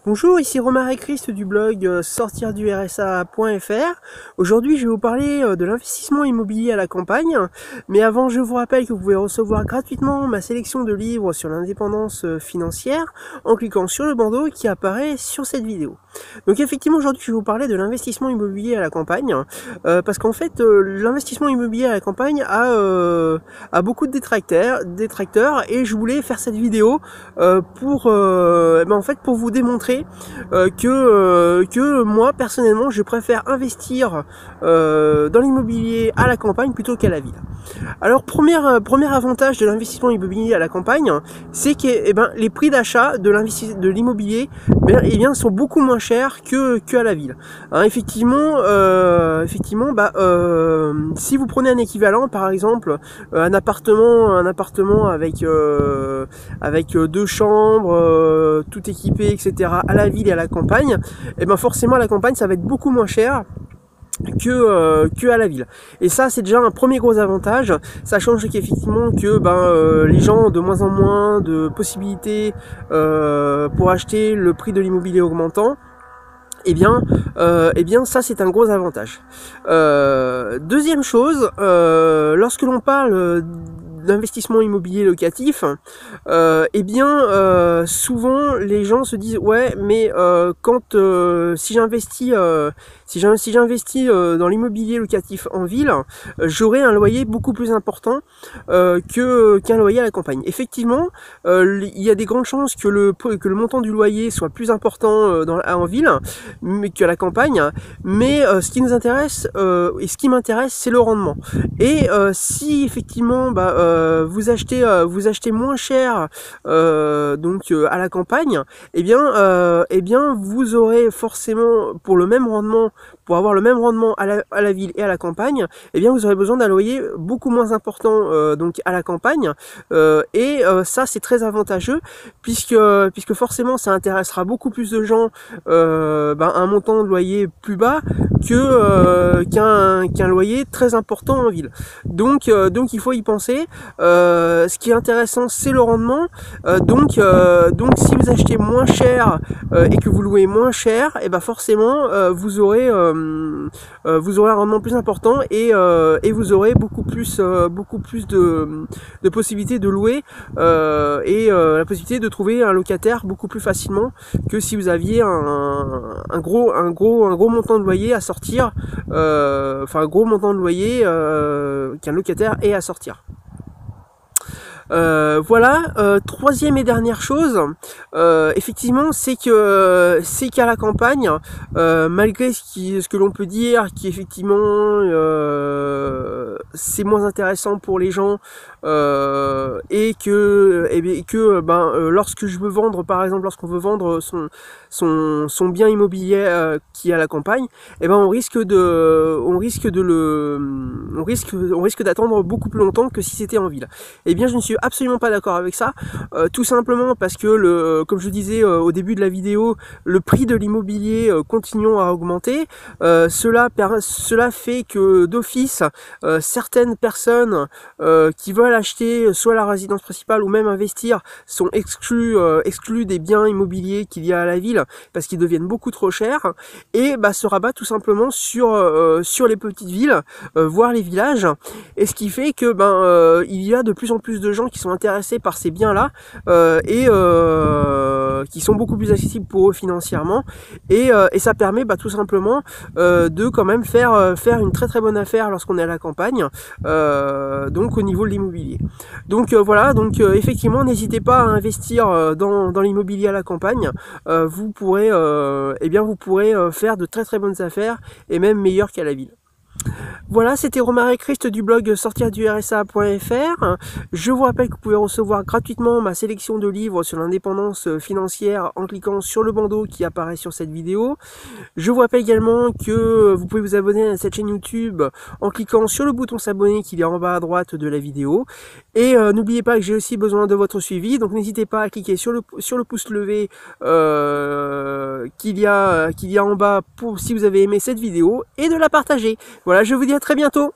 Bonjour, ici Romare Christ du blog sortirdursa.fr. Aujourd'hui, je vais vous parler de l'investissement immobilier à la campagne. Mais avant, je vous rappelle que vous pouvez recevoir gratuitement ma sélection de livres sur l'indépendance financière en cliquant sur le bandeau qui apparaît sur cette vidéo. Donc effectivement, aujourd'hui, je vais vous parler de l'investissement immobilier à la campagne. Parce qu'en fait, l'investissement immobilier à la campagne a beaucoup de détracteurs et je voulais faire cette vidéo pour vous démontrer que moi personnellement je préfère investir dans l'immobilier à la campagne plutôt qu'à la ville. Alors premier avantage de l'investissement immobilier à la campagne, c'est que les prix d'achat de l'immobilier sont beaucoup moins chers que à la ville. Hein, effectivement, si vous prenez un équivalent, par exemple un appartement avec 2 chambres, tout équipé, etc. à la ville et à la campagne, forcément à la campagne ça va être beaucoup moins cher que à la ville. Et ça c'est déjà un premier gros avantage, sachant qu'effectivement les gens ont de moins en moins de possibilités pour acheter, le prix de l'immobilier augmentant. Ça c'est un gros avantage. Deuxième chose, lorsque l'on parle d'investissement immobilier locatif, souvent les gens se disent ouais, mais si j'investis dans l'immobilier locatif en ville, j'aurai un loyer beaucoup plus important qu'un loyer à la campagne. Effectivement, il y a des grandes chances que le montant du loyer soit plus important en ville qu'à la campagne, mais ce qui nous intéresse et ce qui m'intéresse, c'est le rendement. Et si effectivement vous achetez moins cher à la campagne, vous aurez forcément pour avoir le même rendement à la ville et à la campagne, vous aurez besoin d'un loyer beaucoup moins important à la campagne, ça c'est très avantageux puisque forcément ça intéressera beaucoup plus de gens un montant de loyer plus bas qu'un loyer très important en ville. Donc il faut y penser. Ce qui est intéressant, c'est le rendement. Donc si vous achetez moins cher et que vous louez moins cher, forcément vous aurez un rendement plus important et vous aurez beaucoup plus de possibilités de louer la possibilité de trouver un locataire beaucoup plus facilement que si vous aviez un gros montant de loyer à sortir, un gros montant de loyer qu'un locataire ait à sortir. Troisième et dernière chose, effectivement, c'est qu'à la campagne, malgré ce que l'on peut dire, qui effectivement c'est moins intéressant pour les gens, lorsque je veux vendre, par exemple, lorsqu'on veut vendre son bien immobilier qui est à la campagne, on risque d'attendre beaucoup plus longtemps que si c'était en ville. Je ne suis absolument pas d'accord avec ça, tout simplement parce que comme je disais au début de la vidéo, le prix de l'immobilier continuant à augmenter. Cela fait que d'office certaines personnes qui veulent acheter soit la résidence principale ou même investir sont exclus des biens immobiliers qu'il y a à la ville parce qu'ils deviennent beaucoup trop chers et se rabattent tout simplement sur les petites villes, voire les villages, et ce qui fait que il y a de plus en plus de gens qui sont intéressés par ces biens là qui sont beaucoup plus accessibles pour eux financièrement, et ça permet tout simplement de quand même faire une très très bonne affaire lorsqu'on est à la campagne, donc au niveau de l'immobilier. Donc effectivement, n'hésitez pas à investir dans l'immobilier à la campagne. Vous pourrez faire de très très bonnes affaires et même meilleures qu'à la ville. Voilà, c'était Romare Christ du blog sortirdursa.fr. Je vous rappelle que vous pouvez recevoir gratuitement ma sélection de livres sur l'indépendance financière en cliquant sur le bandeau qui apparaît sur cette vidéo. Je vous rappelle également que vous pouvez vous abonner à cette chaîne YouTube en cliquant sur le bouton s'abonner qui est en bas à droite de la vidéo. Et n'oubliez pas que j'ai aussi besoin de votre suivi, donc n'hésitez pas à cliquer sur le pouce levé qu'il y a en bas si vous avez aimé cette vidéo, et de la partager. Voilà, je vous dis à très bientôt.